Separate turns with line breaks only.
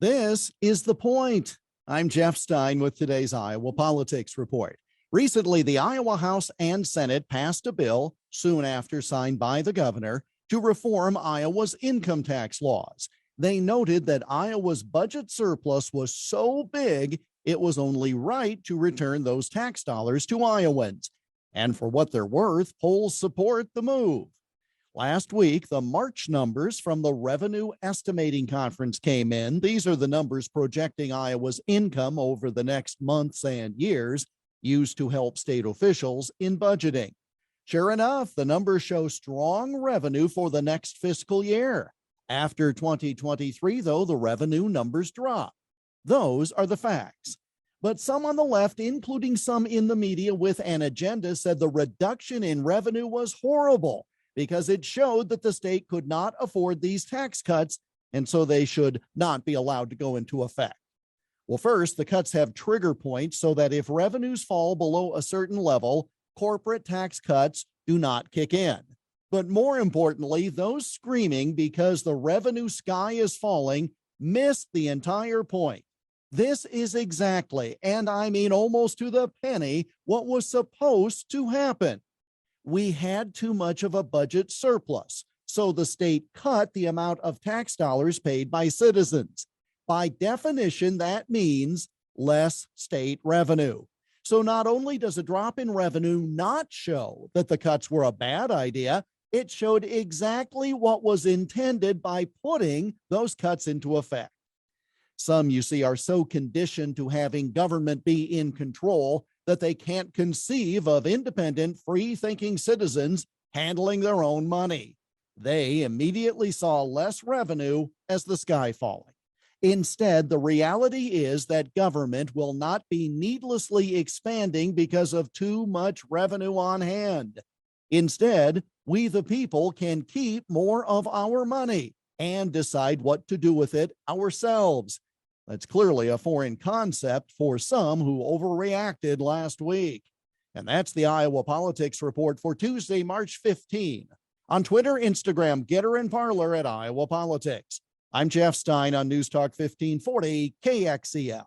This is the point. I'm Jeff Stein with today's Iowa Politics Report. Recently, the Iowa House and Senate passed a bill, soon after signed by the governor, to reform Iowa's income tax laws. They noted that Iowa's budget surplus was so big, it was only right to return those tax dollars to Iowans. And for what they're worth, polls support the move. Last week, the March numbers from the Revenue Estimating Conference came in. These are the numbers projecting Iowa's income over the next months and years, used to help state officials in budgeting. Sure enough, the numbers show strong revenue for the next fiscal year. After 2023, though, the revenue numbers drop. Those are the facts. But some on the left, including some in the media with an agenda, said the reduction in revenue was horrible, because it showed that the state could not afford these tax cuts, and so they should not be allowed to go into effect. Well, first, the cuts have trigger points so that if revenues fall below a certain level, corporate tax cuts do not kick in. But more importantly, those screaming because the revenue sky is falling missed the entire point. This is exactly, and I mean almost to the penny, what was supposed to happen. We had too much of a budget surplus, so the state cut the amount of tax dollars paid by citizens. By definition, that means less state revenue. So not only does a drop in revenue not show that the cuts were a bad idea, it showed exactly what was intended by putting those cuts into effect. Some, you see, are so conditioned to having government be in control that they can't conceive of independent, free-thinking citizens handling their own money. They immediately saw less revenue as the sky falling. Instead, the reality is that government will not be needlessly expanding because of too much revenue on hand. Instead, we the people can keep more of our money and decide what to do with it ourselves. That's clearly a foreign concept for some who overreacted last week. And that's the Iowa Politics Report for Tuesday, March 15. On Twitter, Instagram, Getter, and Parler at Iowa Politics. I'm Jeff Stein on News Talk 1540 KXEL.